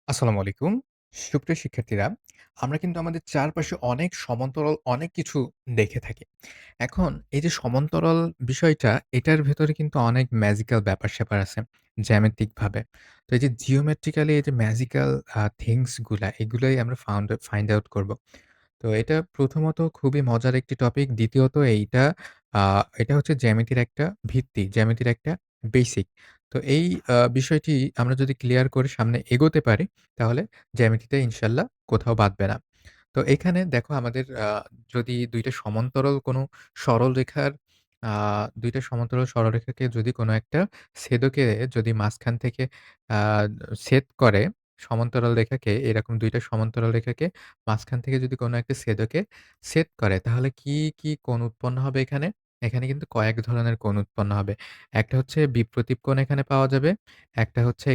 আসসালামু আলাইকুম। সুপ্রিয় শিক্ষার্থীরা, আমরা কিন্তু আমাদের চারপাশে অনেক সমান্তরাল অনেক কিছু দেখে থাকি। এখন এই যে সমান্তরাল বিষয়টা, এটার ভেতরে কিন্তু অনেক ম্যাজিক্যাল ব্যাপার-স্যাপার আছে জ্যামিতিক ভাবে। তো এই যে জিওমেট্রিক্যালি এই যে ম্যাজিক্যাল থিংস গুলা, এগুলাই আমরা ফাইন্ড আউট করব। তো এটা প্রথমত খুবই মজার একটি টপিক। দ্বিতীয়ত আ এটা হচ্ছে জ্যামিতির একটা ভিত্তি, জ্যামিতির একটা বেসিক। তো এই বিষয়টি আমরা যদি ক্লিয়ার করে সামনে এগোতে পারি, তাহলে জ্যামিতিতে ইনশাআল্লাহ কোথাও বাদবে না। তো এখানে দেখো আমাদের যদি ২ টা সমান্তরাল কোনো সরলরেখার আ ২ টা সমান্তরাল সরলরেখাকে যদি কোনো একটা ছেদকে যদি মাঝখান থেকে আ ছেদ করে, সমান্তরাল রেখাকে এরকম ২ টা সমান্তরাল রেখাকে মাঝখান থেকে যদি কোনো একটা ছেদকে ছেদ করে, তাহলে কি কোণ উৎপন্ন হবে এখানে? এখানে কিন্তু কয়েক ধরনের কোণ উৎপন্ন হবে। একটা হচ্ছে বিপ্রতীপ কোণ এখানে পাওয়া যাবে। একটা হচ্ছে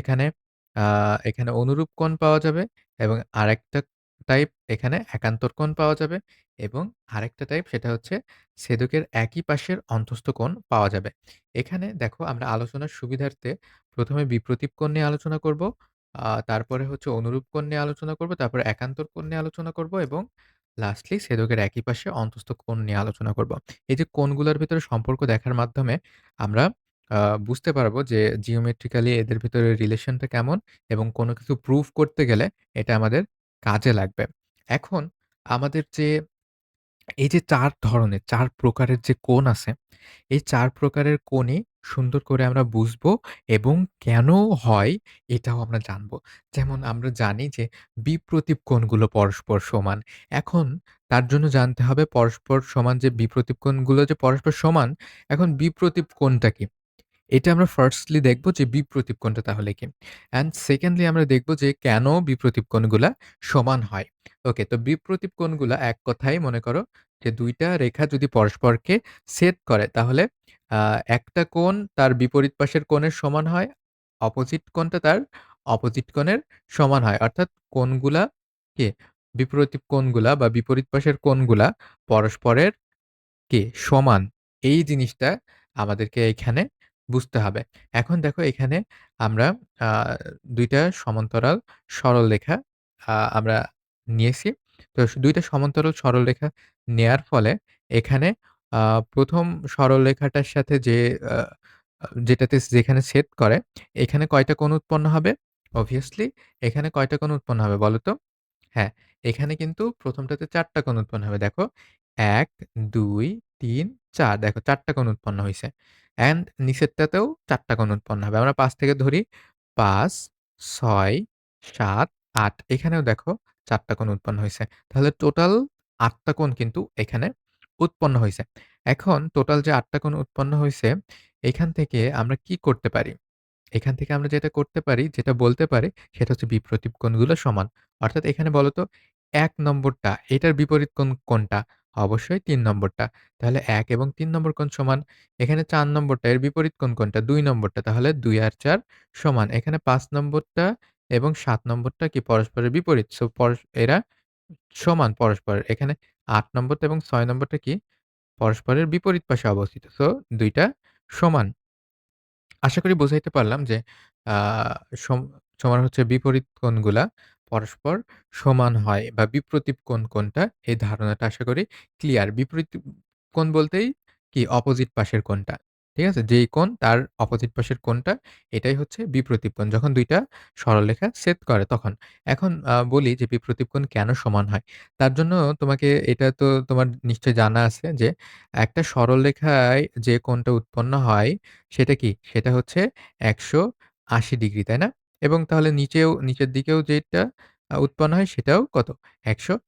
আ এখানে অনুরূপ কোণ পাওয়া যাবে এবং আরেকটা টাইপ এখানে একান্তর কোণ পাওয়া যাবে এবং আরেকটা টাইপ সেটা হচ্ছে ছেদকের একই পাশের অন্তস্থ কোণ পাওয়া যাবে। এখানে দেখো আমরা আলোচনার সুবিধার্থে ১ম এ বিপ্রতীপ কোণ নিয়ে আলোচনা করব। তারপরে হচ্ছে অনুরূপ কোণ নিয়ে আলোচনা করব, তারপরে একান্তর কোণ নিয়ে আলোচনা করব এবং লাস্টলি ছেদকের একই পাশে অন্তস্থ কোণ নিয়ে আলোচনা করব। এই যে কোণগুলোর ভেতরে সম্পর্ক দেখার মাধ্যমে আমরা আ বুঝতে পারব যে জিওমেট্রিক্যালি এদের ভেতরে রিলেশনটা কেমন এবং কোনো কিছু প্রুভ করতে গেলে এটা আমাদের কাজে লাগবে। এখন আমাদের যে এই যে ৪ ধরনের ৪ প্রকারের যে কোণ আছে, এই ৪ প্রকারের কোণই সুন্দর করে আমরা বুঝবো এবং কেন হয় এটাও আমরা জানবো। যেমন আমরা জানি যে বিপ্রতীপ কোণগুলো পরস্পর সমান। এখন তার জন্য জানতে হবে পরস্পর সমান যে বিপ্রতীপ কোণগুলো যে পরস্পর সমান, এখন বিপ্রতীপ কোণটা কি? এটা আমরা ফার্স্টলি দেখব যে বিপ্রতীপ কোণটা তাহলে কি? অ্যান্ড সেকেন্ডলি আমরা দেখব যে কেন বিপ্রতীপ কোণগুলা সমান হয়। ওকে, তো বিপ্রতীপ কোণগুলা এক কথায় মনে করো যে ২ টা রেখা যদি পরস্পরকে ছেদ করে তাহলে আ একটা কোণ তার বিপরীত পাশের কোণের সমান হয়, অপোজিট কোণটা তার অপোজিট কোণের সমান হয়। অর্থাৎ কোণগুলা কি? বিপরীত কোণগুলা বা বিপরীত পাশের কোণগুলা পরস্পরের সমান। এই জিনিসটা আমাদেরকে এখানে বুঝতে হবে। এখন দেখো এখানে আমরা আ ২ টা সমান্তরাল সরলরেখা আমরা নিয়েছি। তো ২ টা সমান্তরাল সরলরেখা নেয়ার ফলে এখানে আ ১ম সরলরেখাটার সাথে যে আ আ যেটাতে যেখানে ছেদ করে, এখানে কয়টা কোণ উৎপন্ন হবে? obviously এখানে কয়টা কোণ উৎপন্ন হবে বলো তো? হ্যাঁ, এখানে কিন্তু ১ম টাতে ৪ টা কোণ উৎপন্ন হবে। দেখো ১, ২, ৩, ৪ দেখো ৪ টা কোণ উৎপন্ন হইছে। অ্যান্ড নিচেরটাতেও ৪ টা কোণ উৎপন্ন হবে। আমরা ৫ থেকে ধরি ৫, ৬, ৭, ৮ এখানেও দেখো ৪ টা কোণ উৎপন্ন হইছে। তাহলে টোটাল ৮ টা কোণ কিন্তু এখানে উৎপন্ন হইছে। এখন টোটাল যে ৮ টা কোণ উৎপন্ন হইছে, এখান থেকে আমরা কি করতে পারি? এখান থেকে আমরা যেটা করতে পারি, যেটা বলতে পারি সেটা হচ্ছে বিপ্রতীপ কোণগুলো সমান। অর্থাৎ এখানে বলো তো ১ নম্বরটা এটার বিপরীত কোণ কোনটা? অবশ্যই ৩ নম্বরটা। তাহলে ১ এবং ৩ নম্বর কোণ সমান। এখানে ৪ নম্বরটা এর বিপরীত কোণ কোনটা? ২ নম্বরটা। তাহলে ২ আর ৪ সমান। এখানে ৫ নম্বরটা এবং ৭ নম্বরটা কি পরস্পরের বিপরীত। সো এরা সমান পরস্পরের। এখানে ৮ নম্বরটা এবং ৬ নম্বরটা কি পরস্পরের বিপরীত পাশে অবস্থিত। সো ২ টা সমান। আশা করি বোঝাইতে পারলাম যে আ সম সমান হচ্ছে বিপরীত কোণগুলা পরস্পর সমান হয় বা বিপ্রতীপ কোণ কোনটা এই ধারণাটা আশা করি ক্লিয়ার। বিপরীত কোণ বলতেই কি অপোজিট পাশের কোণটা। ঠিক আছে? যেই কোণ তার অপোজিট পাশের কোণটা এটাই হচ্ছে বিপ্রতীপ কোণ। যখন ২ টা সরলরেখা ছেদ করে তখন। এখন বলি যে বিপ্রতীপ কোণ কেন সমান হয়? তার জন্য তোমাকে এটা তো তোমার নিশ্চয়ই জানা আছে যে একটা সরলরেখায় যে কোণটা উৎপন্ন হয় সেটা কি? সেটা হচ্ছে ১৮০ ডিগ্রি, তাই না? এবং তাহলে নিচের দিকেও যেটা উৎপন্ন হয় সেটাও কত? ১৮০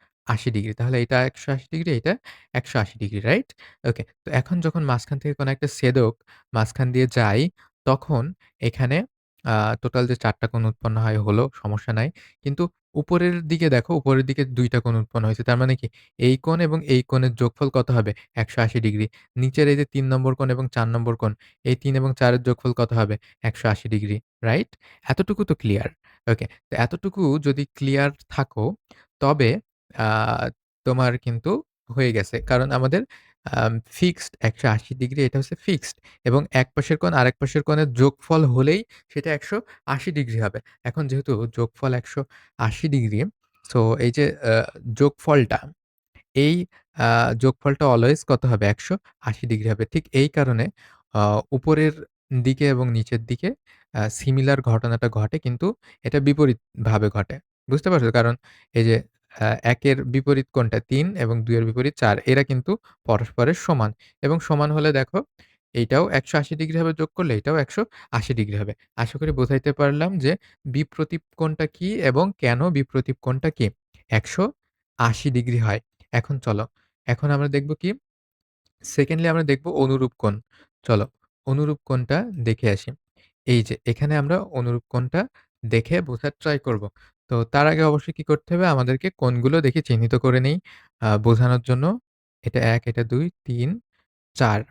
ডিগ্রি। তাহলে এটা ১৮০ ডিগ্রি, এটা ১৮০ ডিগ্রি, রাইট? ওকে। তো এখন যখন মাঝখান থেকে কোনো একটা ছেদক মাঝখান দিয়ে যায়, তখন এখানে আ টোটাল যে ৪ টা কোণ উৎপন্ন হয় হলো, সমস্যা নাই। কিন্তু উপরের দিকে দেখো, উপরের দিকে ২ টা কোণ উৎপন্ন হয়েছে। তার মানে কি? এই কোণ এবং এই কোণের যোগফল কত হবে? ১৮০ ডিগ্রি। নিচের এই যে ৩ নম্বর কোণ এবং ৪ নম্বর কোণ এই ৩ এবং ৪ এর যোগফল কত হবে? ১৮০ ডিগ্রি, রাইট? এতটুকু তো ক্লিয়ার। ওকে। তো এতটুকু যদি ক্লিয়ার থাকো তবে আ তোমার কিন্তু হয়ে গেছে। কারণ আমাদের ফিক্সড ১৮০ ডিগ্রি এটা হচ্ছে ফিক্সড এবং এক পাশের কোণ আরেক পাশের কোণের যোগফল হলেই সেটা ১৮০ ডিগ্রি হবে। এখন যেহেতু যোগফল ১৮০ ডিগ্রি, সো এই যে যোগফলটা এই আ যোগফলটা অলওয়েজ কত হবে? ১৮০ ডিগ্রি হবে। ঠিক এই কারণে আ উপরের দিকে এবং নিচের দিকে সিমিলার ঘটনাটা ঘটে কিন্তু এটা বিপরীতভাবে ঘটে। বুঝতে পারছো? কারণ এই যে ১ এর বিপরীত কোণটা ৩ এবং ২ এর বিপরীত ৪ এরা কিন্তু পরস্পরের সমান এবং সমান হলে দেখো এইটাও ১৮০ ডিগ্রি হবে যোগ করলে এটাও ১৮০ ডিগ্রি হবে। আশা করি বোঝাইতে পারলাম যে বিপ্রতীপ কোণটা কি এবং কেন বিপ্রতীপ কোণটা কি? ১৮০ ডিগ্রি হয়। এখন চলো, এখন আমরা দেখব কি? সেকেন্ডলি আমরা দেখব অনুরূপ কোণ। চলো, অনুরূপ কোণটা দেখে আসি। এই যে এখানে আমরা অনুরূপ কোণটা দেখে বোঝার ট্রাই করব। তো তার আগে অবশ্যই কি করতে হবে? আমাদেরকে কোণগুলো দেখে চিহ্নিত করে নেই বোঝানোর জন্য। এটা ১, এটা ২, ৩, ৪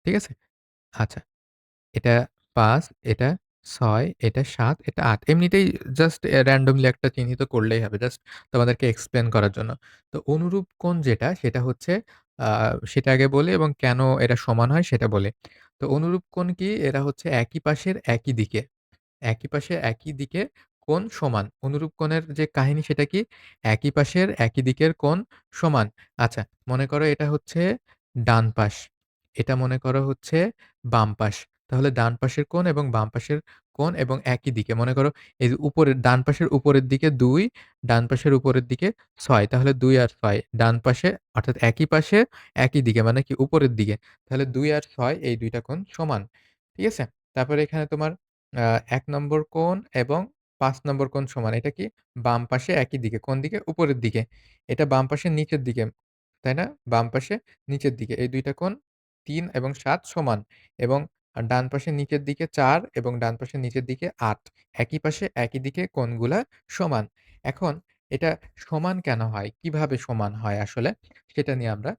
ঠিক আছে? আচ্ছা। এটা ৫, এটা ৬, এটা ৭, এটা ৮ এমনিতেই জাস্ট randomly একটা চিহ্নিত করলেই হবে। জাস্ট তোমাদেরকে এক্সপ্লেইন করার জন্য। তো অনুরূপ কোণ যেটা সেটা হচ্ছে আ সেটা আগে বলি এবং কেন এরা সমান হয় সেটা বলি। তো অনুরূপ কোণ কি? এরা হচ্ছে একই পাশের একই দিকে। একই পাশে একই দিকে কোণ সমান। অনুরূপ কোণের যে কাহিনী সেটা কি? একই পাশের একই দিকের কোণ সমান। আচ্ছা, মনে করো এটা হচ্ছে ডান পাশ। এটা মনে করো হচ্ছে বাম পাশ। তাহলে ডান পাশের কোণ এবং বাম পাশের কোণ এবং একই দিকে। মনে করো এই যে উপরের ডান পাশের উপরের দিকে ২, ডান পাশের উপরের দিকে ৬ তাহলে ২ আর ৬ ডান পাশে অর্থাৎ একই পাশে একই দিকে মানে কি উপরের দিকে। তাহলে ২ আর ৬ এই ২ টা কোণ সমান। ঠিক আছে? তারপরে এখানে তোমার আ ১ নম্বর কোণ এবং ৫ নম্বর কোণ সমান। এটা কি? বাম পাশে একই দিকে। কোন দিকে? উপরের দিকে। এটা বাম পাশের নিচের দিকে। তাই না? বাম পাশে নিচের দিকে। এই ২ টা কোণ ৩ এবং ৭ সমান এবং ডান পাশের নিচের দিকে ৪ এবং ডান পাশের নিচের দিকে ৮। একই পাশে একই দিকে কোণগুলা সমান। এখন এটা সমান কেন হয়? কিভাবে সমান হয় আসলে? সেটা নিয়ে আমরা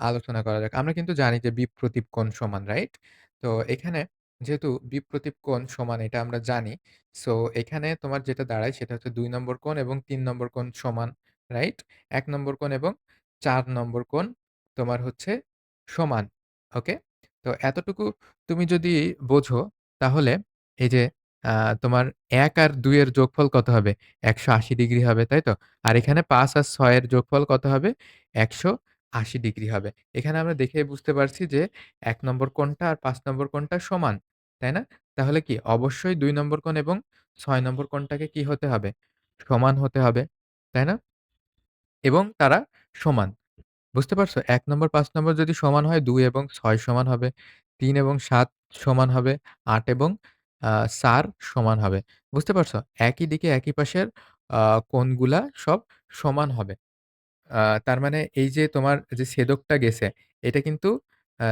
আলোচনা করা যাক। আমরা কিন্তু জানি যে বিপ্রতীপ কোণ সমান, রাইট? তো এখানে যেহেতু বিপ্রতীপ কোণ সমান এটা আমরা জানি। সো এখানে তোমার যেটা দাঁড়ায় সেটা হচ্ছে ২ নম্বর কোণ এবং ৩ নম্বর কোণ সমান, রাইট? ১ নম্বর কোণ এবং ৪ নম্বর কোণ তোমার হচ্ছে সমান। ওকে? তো এতটুকু তুমি যদি বোঝো তাহলে এই যে আ তোমার ১ আর ২ এর যোগফল কত হবে? ১৮০ ডিগ্রি হবে, তাই তো? আর এখানে ৫ আর ৬ এর যোগফল কত হবে? ১৮০ ডিগ্রি হবে। এখানে আমরা দেখেই বুঝতে পারছি যে ১ নম্বর কোণটা আর ৫ নম্বর কোণটা সমান। তাই না? তাহলে কি অবশ্যই ২ নম্বর কোণ এবং ৬ নম্বর কোণটাকে কি হতে হবে? সমান হতে হবে। তাই না? এবং তারা সমান। বুঝতে পারছো? ১ নম্বর ৫ নম্বর যদি সমান হয় ২ এবং ৬ সমান হবে। ৩ এবং ৭ সমান হবে। ৮ এবং ৪ সমান হবে। বুঝতে পারছো? একই দিকে একই পাশের আ কোণগুলা সব সমান হবে। তার মানে এই যে তোমার যে ছেদকটা গেছে, এটা কিন্তু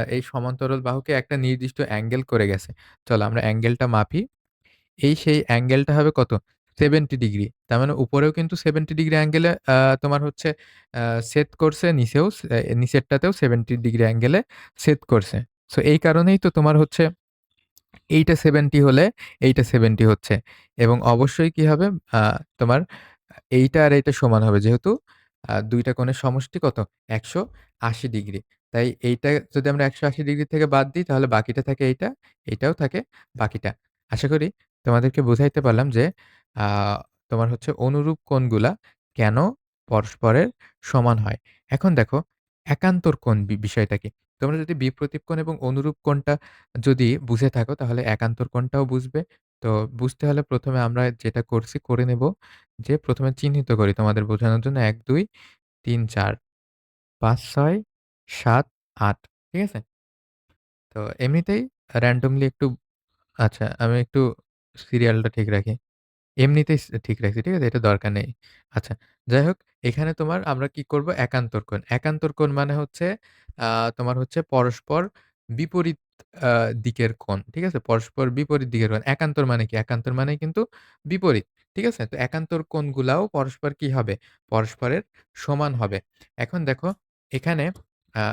এই সমান্তরাল বাহুকে একটা নির্দিষ্ট অ্যাঙ্গেল করে গেছে। চলো আমরা অ্যাঙ্গেলটা মাপি। এই সেই অ্যাঙ্গেলটা হবে কত? 70 ডিগ্রি। তার মানে উপরেও কিন্তু 70 ডিগ্রি অ্যাঙ্গেলে তোমার হচ্ছে আ ছেদ করছে, নিচেরটাতেও 70 ডিগ্রি অ্যাঙ্গেলে ছেদ করছে। সো এই কারণেই তো তোমার হচ্ছে এইটা 70 হলে এইটা 70 হচ্ছে এবং অবশ্যই কি হবে? আ তোমার এইটা আর এইটা সমান হবে। যেহেতু ২ টা কোণের সমষ্টি কত? ১৮০ ডিগ্রি। তাই এইটা যদি আমরা ১৮০ ডিগ্রি থেকে বাদ দিই তাহলে বাকিটা থাকে এইটা, এইটাও থাকে বাকিটা। আশা করি তোমাদেরকে বুঝাইতে পারলাম যে আ তোমার হচ্ছে অনুরূপ কোণগুলা কেন পরস্পরের সমান হয়। এখন দেখো একান্তর কোণ বিষয়টা কি? তোমরা যদি বিপ্রতীপ কোণ এবং অনুরূপ কোণটা যদি বুঝে থাকো তাহলে একান্তর কোণটাও বুঝবে। তো বুঝতে হলে ১ম এ আমরা যেটা করছি করে নেব যে ১ম এ চিহ্নিত করি তোমাদের বোঝানোর জন্য ১, ২, ৩, ৪, ৫, ৬, ৭, ৮ ঠিক আছে? তো এমনিতেই randomly একটু আচ্ছা আমি একটু সিরিয়ালটা ঠিক রাখি। এমনিতেই ঠিক রাখছি। ঠিক আছে? এটা দরকার নেই। আচ্ছা, যাই হোক এখানে তোমার আমরা কি করব? একান্তর কোণ। একান্তর কোণ মানে হচ্ছে আ তোমার হচ্ছে পরস্পর বিপরীত আ দিকের কোণ। ঠিক আছে? পরস্পর বিপরীত দিকের কোণ। একান্তর মানে কি? একান্তর মানে কিন্তু বিপরীত। ঠিক আছে? তো একান্তর কোণগুলাও পরস্পর কি হবে? পরস্পরের সমান হবে। এখন দেখো এখানে আ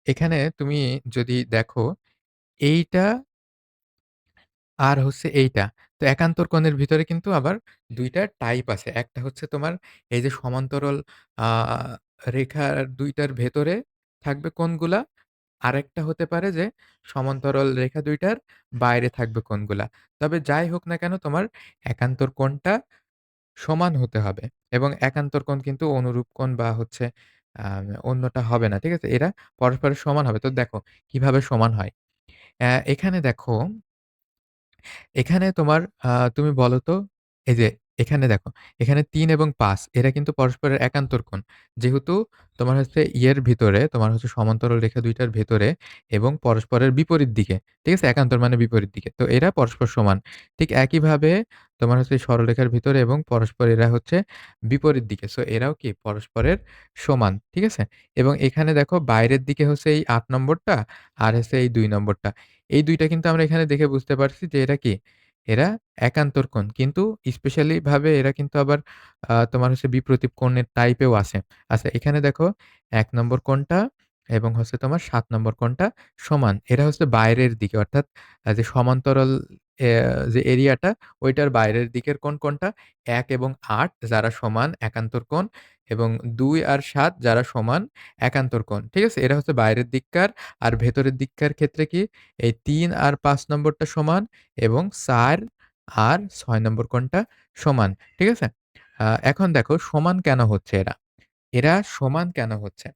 এখানে তুমি যদি দেখো এইটা আর হচ্ছে এইটা। তো একান্তর কোণের ভিতরে কিন্তু আবার ২ টা টাইপ আছে। একটা হচ্ছে তোমার এই যে সমান্তরাল আ রেখার ২ টার ভেতরে থাকবে কোণগুলা? আরেকটা হতে পারে যে সমান্তরাল রেখা ২ টার বাইরে থাকবে কোণগুলা। তবে যাই হোক না কেন তোমার একান্তর কোণটা সমান হতে হবে এবং একান্তর কোণ কিন্তু অনুরূপ কোণ বা হচ্ছে অন্যটা হবে না। ঠিক আছে? এরা পরস্পরের সমান হবে। তো দেখো কিভাবে সমান হয়? এখানে দেখো এখানে তোমার তুমি বলো তো এই যে এখানে দেখো, এখানে ৩ এবং ৫ এরা কিন্তু পরস্পরের একান্তর কোণ। যেহেতু তোমার হচ্ছে ইয়ের ভিতরে তোমার হচ্ছে সমান্তরাল রেখা ২ টার ভেতরে এবং পরস্পরের বিপরীত দিকে। ঠিক আছে? একান্তর মানে বিপরীত দিকে। তো এরা পরস্পর সমান। ঠিক একইভাবে তোমার হচ্ছে সরলরেখার ভিতরে এবং পরস্পর এরা হচ্ছে বিপরীত দিকে। সো এরাও কি পরস্পরের সমান। ঠিক আছে? এবং এখানে দেখো বাইরের দিকে হচ্ছে এই ৮ নম্বরটা আর হচ্ছে এই ২ নম্বরটা। এই ২ টা কিন্তু আমরা এখানে দেখে বুঝতে পারছি যে এরা কি? এরা একান্তর কোণ। কিন্তু স্পেশালি ভাবে এরা কিন্তু আবার তোমার হচ্ছে বিপ্রতীপ কোণের টাইপেও আছে। আচ্ছা এখানে দেখো ১ নম্বর কোণটা এবং হচ্ছে তোমার ৭ নম্বর কোণটা সমান। এরা হচ্ছে বাইরের দিকে অর্থাৎ যে সমান্তরাল যে এরিয়াটা ওইটার বাইরের দিকের কোণ কোনটা? ১ এবং ৮ যারা সমান একান্তর কোণ এবং ২ আর ৭ যারা সমান একান্তর কোণ। ঠিক আছে? এরা হচ্ছে বাইরের দিককার আর ভেতরের দিককার ক্ষেত্রে কি এই ৩ আর ৫ নম্বরটা সমান এবং ৪ আর ৬ নম্বর কোণটা সমান। ঠিক আছে? এখন দেখো সমান কেন হচ্ছে এরা? এরা সমান কেন হচ্ছে?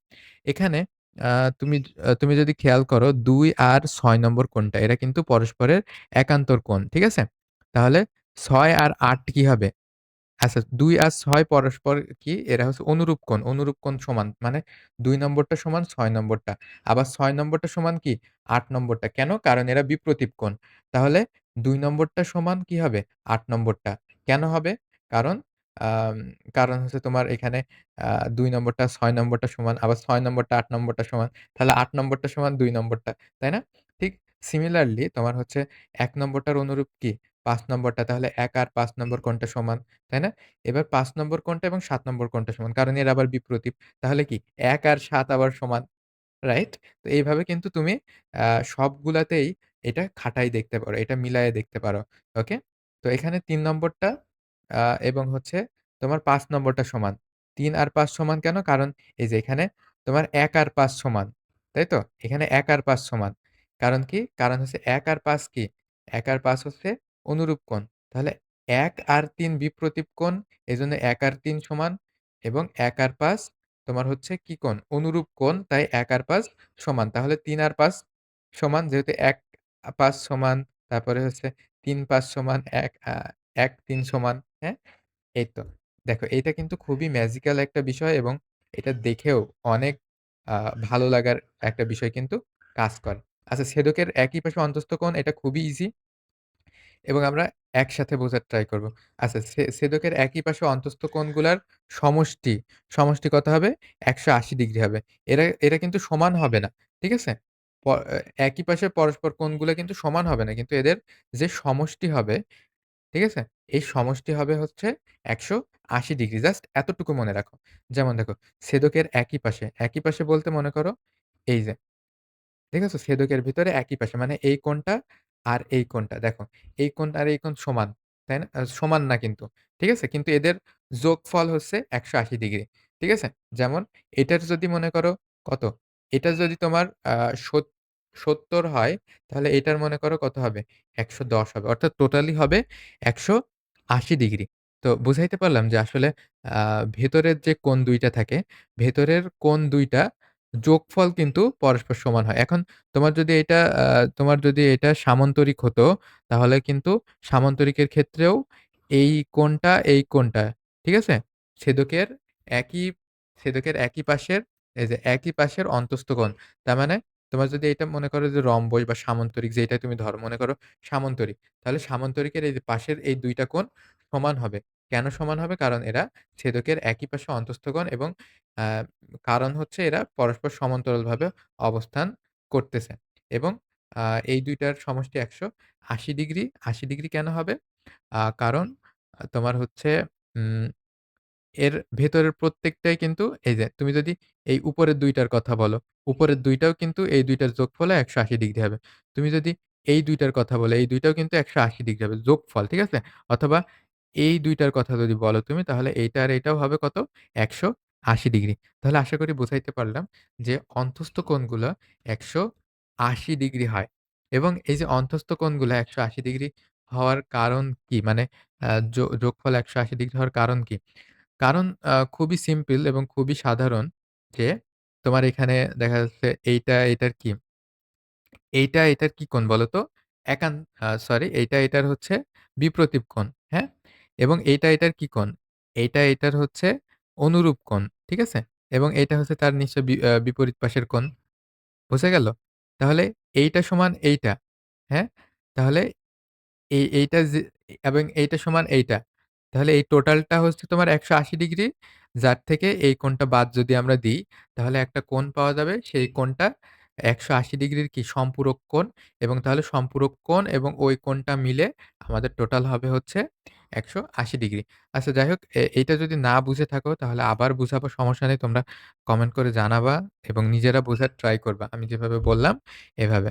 এখানে আ তুমি তুমি যদি খেয়াল করো ২ আর ৬ নম্বর কোণটা এরা কিন্তু পরস্পরের একান্তর কোণ। ঠিক আছে? তাহলে ৬ আর ৮ কি হবে? আচ্ছা ২ আর ৬ পরস্পর কি? এরা হচ্ছে অনুরূপ কোণ। অনুরূপ কোণ সমান। মানে ২ নম্বরটা সমান ৬ নম্বরটা। আবার ৬ নম্বরটা সমান কি? ৮ নম্বরটা। কেন? কারণ এরা বিপ্রতীপ কোণ। তাহলে ২ নম্বরটা সমান কি হবে? ৮ নম্বরটা। কেন হবে? কারণ আম কারণ হচ্ছে তোমার এখানে ২ নম্বরটা ৬ নম্বরটা সমান, আবার ৬ নম্বরটা ৮ নম্বরটা সমান। তাহলে ৮ নম্বরটা সমান ২ নম্বরটা। তাই না? ঠিক সিমিলারলি তোমার হচ্ছে ১ নম্বরটার অনুরূপ কি? ৫ নম্বরটা। তাহলে ১ আর ৫ নম্বর কোণটা সমান। তাই না? এবার ৫ নম্বর কোণটা এবং ৭ নম্বর কোণটা সমান। কারণ এরা আবার বিপ্রতীপ। তাহলে কি ১ আর ৭ আবার সমান। রাইট? তো এইভাবে কিন্তু তুমি আ সবগুলাতেই এটা খাটাই দেখতে পারো। এটা মিলায়ে দেখতে পারো। ওকে? তো এখানে ৩ নম্বরটা এবং হচ্ছে তোমার ৫ নম্বরটা সমান। ৩ আর ৫ সমান কেন? কারণ এই যে এখানে তোমার ১ আর ৫ সমান। তাই তো? এখানে ১ আর ৫ সমান। কারণ কি? কারণ হচ্ছে ১ আর ৫ কি? ১ আর ৫ হচ্ছে অনুরূপ কোণ। তাহলে ১ আর ৩ বিপ্রতীপ কোণ। এজন্য ১ আর ৩ সমান এবং ১ আর ৫ তোমার হচ্ছে কি কোণ? অনুরূপ কোণ। তাই ১ আর ৫ সমান। তাহলে ৩ আর ৫ সমান যেহেতু ১ ৫ সমান, তারপরে হচ্ছে ৩ ৫ সমান ১ ৩ সমান, হ্যাঁ? এই তো। দেখো এইটা কিন্তু খুবই ম্যাজিক্যাল একটা বিষয় এবং এটা দেখেও অনেক আ ভালো লাগার একটা বিষয় কিন্তু কাজ করে। আচ্ছা ছেদকের একই পাশে অন্তস্থ কোণ এটা খুবই ইজি। এবং আমরা একসাথে বোঝার ট্রাই করব। আচ্ছা ছেদকের একই পাশে অন্তস্থ কোণগুলার সমষ্টি, সমষ্টি কত হবে? ১৮০ ডিগ্রি হবে। এরা কিন্তু সমান হবে না। ঠিক আছে? প এ একই পাশে পরস্পর কোণগুলা কিন্তু সমান হবে না। কিন্তু এদের যে সমষ্টি হবে, ঠিক আছে? এই সমষ্টি হবে হচ্ছে ১৮০ ডিগ্রি। জাস্ট এতটুকু মনে রাখো। যেমন দেখো ছেদকের একই পাশে বলতে মনে করো এই যে দেখেছো? ছেদকের ভিতরে একই পাশে মানে এই কোণটা আর এই কোণটা দেখো। এই কোণ আর এই কোণ সমান। তাই না? সমান না কিন্তু। ঠিক আছে? কিন্তু এদের যোগফল হচ্ছে ১৮০ ডিগ্রি। ঠিক আছে? যেমন এটার যদি মনে করো কত? এটা যদি তোমার সত ৭০ হয় তাহলে এটার মনে করো কত হবে? ১১০ হবে। অর্থাৎ টোটালি হবে ১৮০ ডিগ্রি। তো বুঝাইতে পারলাম যে আসলে আ ভেতরের যে কোণ ২ টা থাকে, ভেতরের কোণ ২ টা যোগফল কিন্তু পরস্পর সমান হয়। এখন তোমার যদি এটা সামান্তরিক হতো, তাহলে কিন্তু সামান্তরিকের ক্ষেত্রেও এই কোণটা, ঠিক আছে? ছেদকের একই ছেদকের একই পাশের এই যে একই পাশের অন্তস্থ কোণ। তার মানে তোমার যদি এটা মনে করো যে রম্বস বা সামান্তরিক যেটাই তুমি ধরো, মনে করো সামান্তরিক। তাহলে সামান্তরিকের এই যে পাশের এই ২ টা কোণ সমান হবে। কেন সমান হবে? কারণ এরা ছেদকের একই পাশে অন্তস্থ কোণ এবং আ কারণ হচ্ছে এরা পরস্পর সমান্তরালভাবে অবস্থান করতেছে এবং আ এই ২ টার সমষ্টি ১৮০ ডিগ্রি। ৮০ ডিগ্রি কেন হবে? কারণ তোমার হচ্ছে উম এর ভেতরের প্রত্যেকটাই কিন্তু এই যে তুমি যদি এই উপরের ২ টার কথা বলো, উপরের ২ টাও কিন্তু এই ২ টার যোগফলে ১৮০ ডিগ্রি হবে। তুমি যদি এই ২ টার কথা বলো, এই ২ টাও কিন্তু ১৮০ ডিগ্রি হবে যোগফল, ঠিক আছে? অথবা এই ২ টার কথা যদি বলো তুমি তাহলে এইটা আর এইটাও হবে কত? ৮০ ডিগ্রি। তাহলে আশা করি বুঝাইতে পারলাম যে অন্তস্থ কোণগুলো ১৮০ ডিগ্রি হয় এবং এই যে অন্তস্থ কোণগুলো ১৮০ ডিগ্রি হওয়ার কারণ কি? মানে যোগফল ১৮০ ডিগ্রি হওয়ার কারণ কি? কারণ খুবই সিম্পল এবং খুবই সাধারণ যে তোমার এখানে দেখা যাচ্ছে এইটা এটার কি? এইটা এটার কি কোণ বলতো? একান সরি এইটা এটার হচ্ছে বিপ্রতীপ কোণ, হ্যাঁ? এবং এইটা এটার কি কোণ? এইটা এটার হচ্ছে অনুরূপ কোণ, ঠিক আছে? এবং এইটা হচ্ছে তার নিশ্চয় বিপরীত পাশের কোণ। বুঝা গেল? তাহলে এইটা সমান এইটা, হ্যাঁ? তাহলে এইটা যে এবং এইটা সমান এইটা। তাহলে এই টোটালটা হচ্ছে তোমার ১৮০ ডিগ্রি। যার থেকে এই কোণটা বাদ যদি আমরা দিই, তাহলে একটা কোণ পাওয়া যাবে। সেই কোণটা ১৮০ ডিগ্রির কি সম্পূরক কোণ এবং তাহলে সম্পূরক কোণ এবং ওই কোণটা মিলে আমাদের টোটাল হবে হচ্ছে ১৮০ ডিগ্রি। আচ্ছা যাই হোক এইটা যদি না বুঝে থাকো তাহলে আবার বুঝাবো সমস্যা নেই। তোমরা কমেন্ট করে জানাবা এবং নিজেরা বোঝার ট্রাই করবা। আমি যেভাবে বললাম এভাবে।